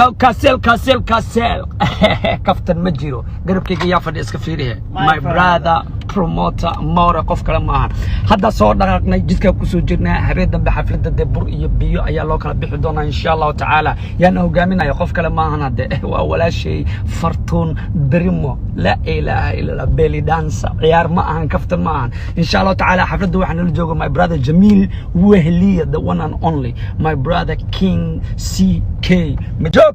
كاسل كفتن مجيرو قرب كي يافد اسكفيريه my brother promoter مورا قف كلام معها هذا صور دقنا جدك كسو جرنا هبيد دنب حفلة دبر iyo biyo ayaa loo kala bixi doonaa insha Allah taala yana hogaaminaya qof kale ma ahan hade waa walaashay fartuun berimo la ilaaha illa belly dance ciyaar ma ahan kaftan ma ahan insha Allah taala xafladda waxaan la joogo my brother Jamil Wehliya the one and only my brother King CK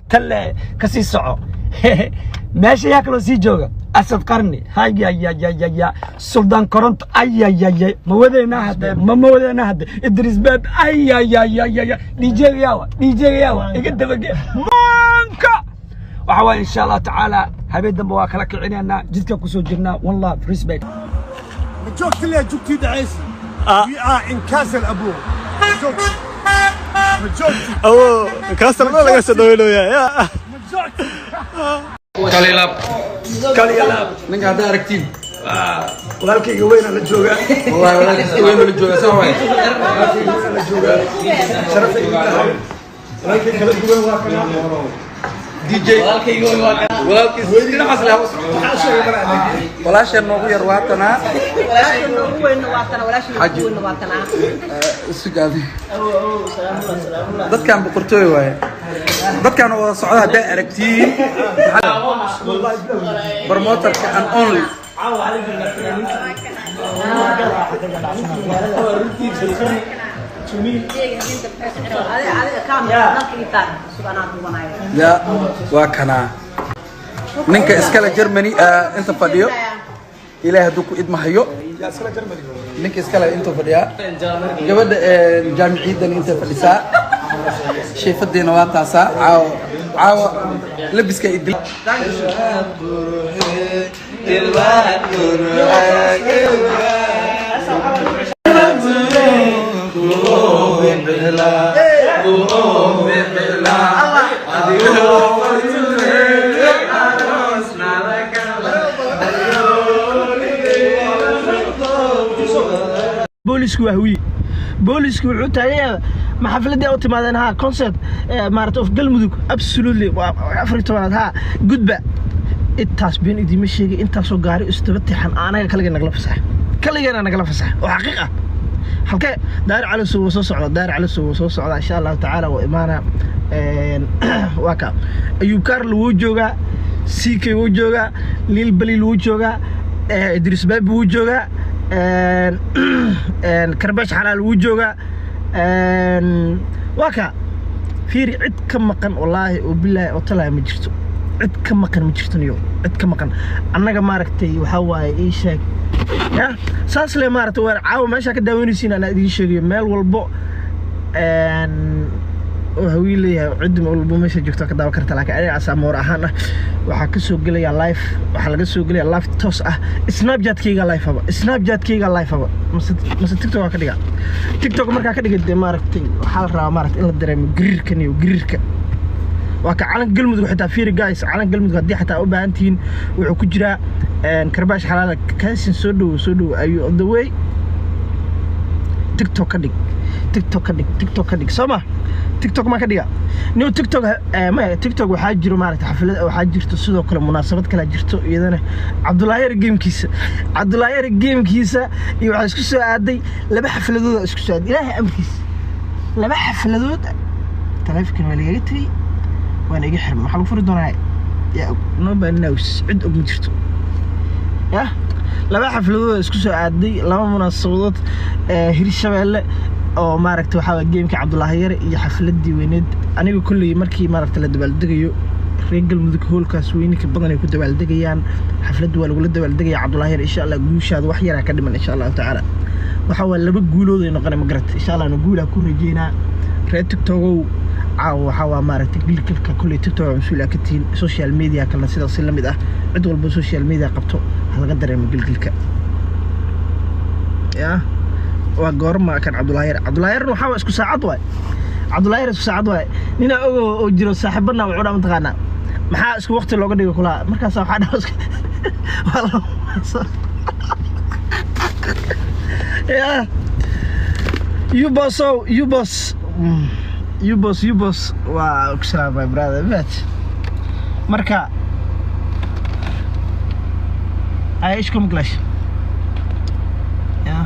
تلا كسي صعو ماشي ياكلو سي جوجا أسد قرني هاي يا سلطان كورنت أي ما ودينا هذا ما ودينا هذا إدريس باب أي دي جيوا يقد بقى مانكا وعوان إن شاء الله تعالى هبيد دمواك لك عينينا جدك كسو جرنا والله ريسبكت جوكت اللي جوكتي دعيس إن كاس الأبو أوه كاسر ما لقى سدويلو يا كاليلاب نقع داركتين ولكن وين اللي جوجا والله ولكن وين اللي جوجا سوي شرف ولكن كل وين دي جي ولكن وين حصل ولا شيء نوغو يرواتنا سجادي dadkan boqortooy waay dadkan oo socda daa aragtiin promoterka and only يا وكنا ninka iskala Germany inta fadhiyo ilaahay haduu ku idmahayo ninka iskala inta fadhiya gabadha jaamiciyadan inta fadhisa sheefadina waa taasa caawa labiska idil بوليسكو wuxuu taagay ma xafladii oo timaadeen ha concert maarto of galmudug absolutely 14 ha gudba intaas been idima sheegay intaas oo gaari istabtixan anaga kaliya nagala fasax oo xaqiiqa halkee daar cali soo socda insha Allah taala oo imaana waka ayuu karl wuu jooga CK wuu jooga lil balil wuu jooga idris baab wuu jooga كرباش حلال وجوجا وكا فيري عد كم مكان والله وبالله وطلع مجرته عد كم مكان مجرتني يوم عد كم مكان أنا جماركتي وحواي إيش هيك يا ساس لي مارت عاو ماشي كده وينسين أنا دي شيء مال والبو وهوي لي عدم والبو ماشي جبتك كده وكرت لك أنا عسامور أهنا وحكسو قلي لايف وحلقسو قلي لايف توس سناب جات كيغا لايف هبا مس تيك توك كدغا تيك توك marka ka dhigay maaragtay waxa la rabaa maaragtay in la dareemo gariirka waa ka calan galmudug xitaa fiir guys calan galmudug hadii xitaa u baahantiin wuxuu ku jira karbaash xalaal kaasin soo dhow ayu on the way TikTok ka dhig Soma TikTok ma ka dhiga no TikTok waxa jiro maaragtay xaflad waxa jirto sidoo kale munaasabad kala jirto iyadana Cabdullaahi gamekiisa iyo waxa isku soo aaday laba xafladood isku soo aaday ilaahay amrikiisa laba xafladood taleefanka waliga tagay waana iga xirma waxa lagu furi doonaa ya no banaws cid og ma jirto ya laba xafladood isku soo aaday laba munaasabadood Hirshabeelle oo maaragtay waxa geemka Cabdullaahi yar iyo xafladii weyneed aniga kulli markii maaragtay la dabaaldegayo reegal mudug hoolkaas weynka badan ay ku dabaaldegayaan xafladu waa lagu dabaaldegaya Cabdullaahi yar insha Allah guushaada wax yar ka dhiman insha Allah taala waxa waa laba guulood ay noqon ma garat insha Allah guul ku rajeynaa reer TikTok waxa waa maaragtay gilkilka kulli TikTok masuul ka tiin social media kala sidaas la mid ah cid walba social media qabto laga dareemo gilkilka ya وقرما كان Cabdullaahi yar waxa isku saacad waay nina oo jiro saaxiibana wuxuu dhammaan taqaana maxaa isku waqti looga dhigo kula markaas waxa dhaw ya you boss you boss waa kusalaam my brother bet marka ayishkum glash ya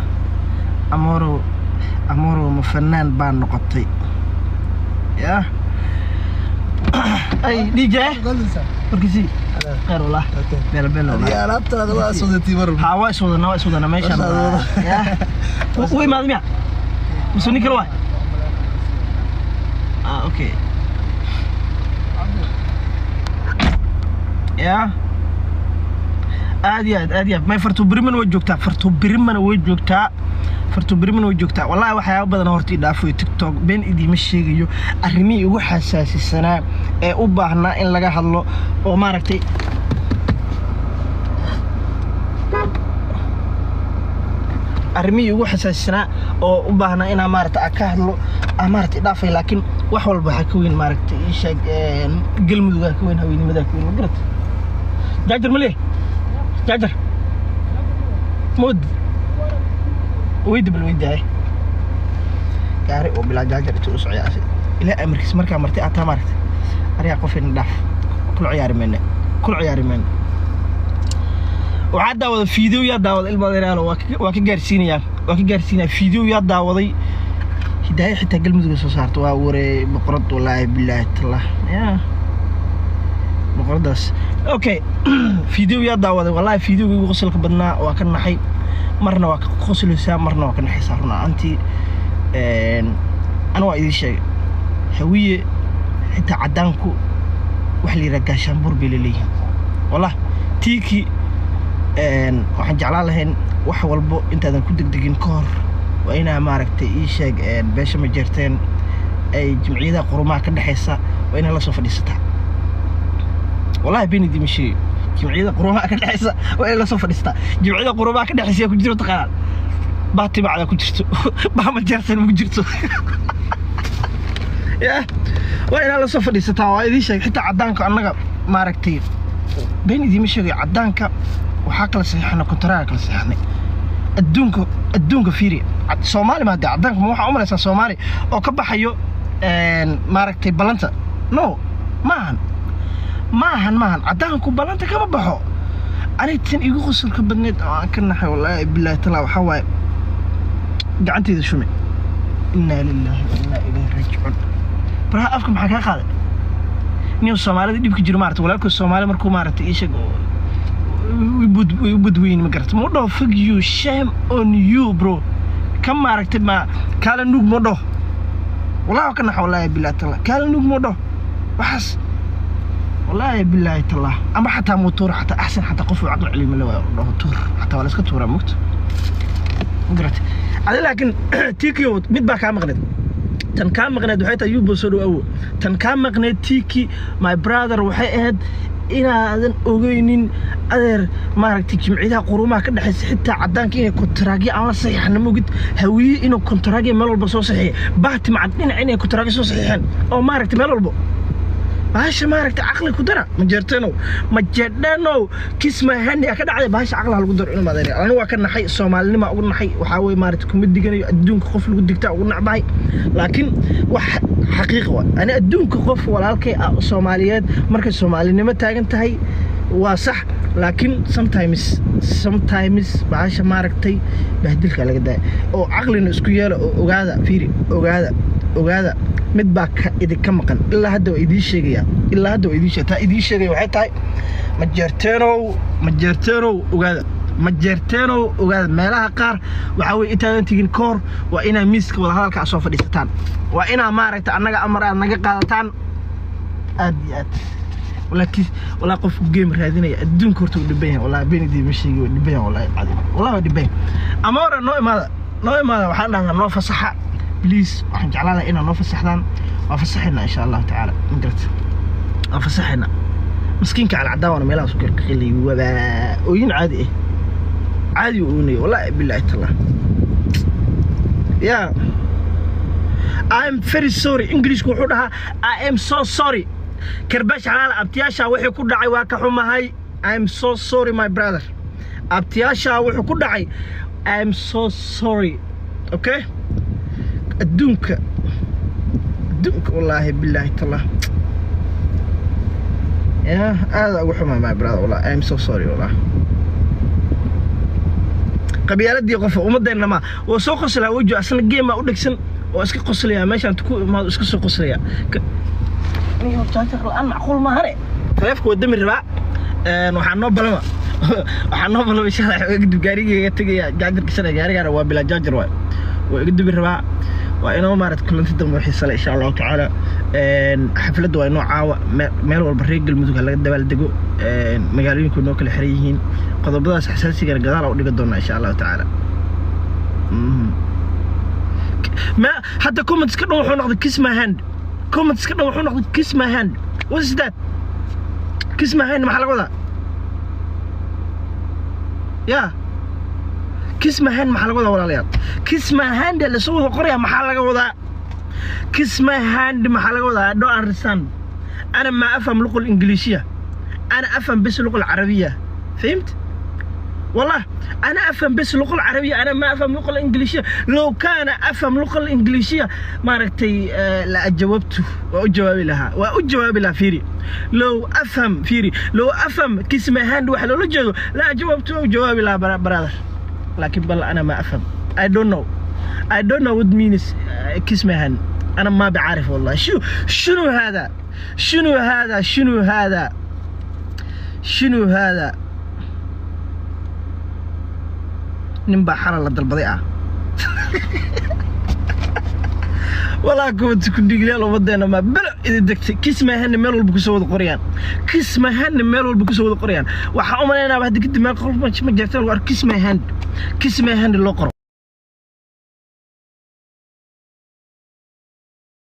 amoro ma fanaan baan noqotay ya ay DJ warkisi خير والله بلا يا لابتا هذا واسودتي مر ها واسودنا ماشي يا وي ما دميا مسوني كل واحد اوكي يا aad ma farto biriman way joogtaa wallahi waxyaabo badan hortii dhaafay TikTok been idima sheegayo arrimii ugu xasaasisanaa ee u baahnaa in laga hadlo oo maaragtay arrimii ugu xasaasisanaa oo u baahnaa in maaragtay ka hadlo maaragtay dhaafay laakiin wax walba waxa ka weyn maaragtay sheeg galmudug ka weyn haweenimada ka weyn ma garat jaajar male جاجر مود ويد بالويداي كاري وبلا جاجر توس عياسي الى امركس marka martay ata martay ariya qofin dhaaf kul ciyaar meen waxa daawada video ya daawada ilmadeeraalo waa ka gaarsiinaya video ya daawaday hidaayay xitaa galmudug soo saarto waa waree boqorad wallahi billahi tallah ya مقردس اوكي فيديو يا داود والله فيديو وصلك بدنا وكان نحي مرنا وخسل سام مرنا وكان حسارنا انت انا وايد شيء هويه حتى عدانكو وحلي رجاشان بربلي والله تيكي waxaan jeclaan lahayn wax walbo intaadan ku degdegin koor waa inaa maaragtay ii sheeg beesha ma jirteen ay jimciyada qurumaha ka dhaxaysa waa inaa la soo fadhiisataa والله بيني دي مشي جمعية قرومها كده حسا وإلا صوف الإستا جمعية قرومها كده حسا كجرو تقال باتي بعد كجرتو بهم جرسين مجرتو يا وإلا صوف الإستا وإذا شيء حتى عدانك أنا ما ركتير بيني دي مشي عدانك وحاكل صحيحنا كنت راكل صحيحني الدونك فيري سومالي ما دا عدانك مو عمره سومالي أو كبحيو ما ركتي بلانتا نو maahan cadaanku balanta kama baxo aritan igu qosolka badneed oo aan ka naxay wallahi billahi taala waxa waay gacanteeda shume inna lillahi wa inna ilayhi raaji'un baraha afka maxaa ka qaaday niyo Soomaalida dibka jiro maartay walaalka Soomaali markuu maartay ishaga budweyn ma gartay mo dhaw fuck you shame on you bro kam maartay ma kala nug mo dhaw wallahi ka naxay wallahi billahi taala kala nug mo dhaw waxas والله بالله تالله أما حتى موتور حتى أحسن حتى قفوا عقل علم اللي هو موتور حتى ولا سكت ورا موت قرأت على لكن تيكي متبع كام مغنيت تن كام مغنيت وحيت أيوب وصلوا أول تن كام مغنيت تيكي my brother وحيد إنا أذن أوجينين أذر ما رك تيجي معيدها قرومها كده حس حتى عدان كإنه كنت راجع على صحيح أنا موجود هوي إنه كنت راجع ملول بصو صحيح بعت معدين عيني كنت راجع صو صحيحين أو ما رك ملول بو باش ما ركت عقلي كدرة ما جرتنو كيس ما هني أكيد على باش عقلها القدر إنه ما أدري أنا وكان حي الصومالي ما أقول حي وحاول ما رتكم الدقني أدونك خوف القدك تاع ونع باي لكن حقيقة أنا أدونك خوف ولا لك الصوماليات مركز الصومالي نما تاجن تهي وصح لكن sometimes باش ما ركتي بهدلك على كده أو عقلي نسكيال وقاعدة فيري وقاعدة مدباك إذا كم مكان إلا هذا وإيدي شيء تا إيدي شيء وحيد هاي مجرتينو وقاعد مالها قار وحاول إنت تيجي كور وإنا ميسك ولا هذا كأسوف الإستان وإنا ما رأيت أنك أمر أنك قادتان أديات ولا قف جيمر هذين الدون كورتو دبيه ولا بيني دي مشي دبيه ولا عادي والله دبيه أمور نوع ماذا وحنا نوفى صحة بليز waxaan jeclaanahay inaan noo fasaxdaan waa fasaxina insha Allah taala inta waa fasaxina miskiinka على عداwana meelaha soo qilay waba ooyin caadi oonay wallahi billahi taala yeah I'm very sorry English ku wuxuu dhahaa I am so sorry karbash xalaal abtiyaasha wixii ku dhacay waa ka xumahay I am so sorry my brother abtiyaasha wuxuu ku dhacay I am so sorry okay adduunka الدنك والله بالله تالله يا هذا أقول حمام my brother والله I'm so sorry والله قبيلة دي قفة ومدينا ما وسوق قصلها وجه أصلا جيم ما أقولك سن وأسكت قصليها ماشي أنت ما أسكت سوق قصليها نيو تاجر الآن معقول ما هري تلفك ودم الرباع وحنا بلما وحنا بلما إن شاء الله يقدر جاري تجي جاجر كسر جاري جاري وبلا جاجر واي ويقدر بالرباع وإنه مرت كل أنت دم وحصل إن شاء الله تعالى حفلة دوا إنه عاو مال والبريق المزوج اللي قد بلدقوا مجالين يكونوا كل حريين قد بدأ حساسي كان قدار أو نقدرنا إن شاء الله تعالى ما حتى كومنتس كنا وحنا ناخذ كيس ما هاند كومنتس كنا وحنا ناخذ كيس ما هاند واتس ذات كيس ما هاند محل وضع يا كيس ما هاند محل وضع ولا ليال كيس ما هاند اللي سووه قرية محل وضع كيس ما هاند محل وضع دو أرسان أنا ما أفهم اللغة الإنجليزية أنا أفهم بس اللغة العربية فهمت؟ والله أنا أفهم بس اللغة العربية أنا ما أفهم اللغة الإنجليزية لو كان أفهم اللغة الإنجليزية ما ركتي لا أجاوبته وأجاوب لها وأجاوب لها فيري لو أفهم فيري لو أفهم كيس ما هاند واحد لو جاوب لا جاوبته وجواب لها برادر لكن بل أنا ما أفهم I don't know what means كيس ما هاند أنا ما بعرف والله شنو هذا نبى حرة لد البضيعة والله كنت دقيقة لو بدينا ما بلا إذا دكت كيس ما هن ميلول بكسود القريان كيس ما هن ميلول بكسود القريان وحومنا أنا بعد قد ما قلت ما جرت الوار كيس ما هن اللقر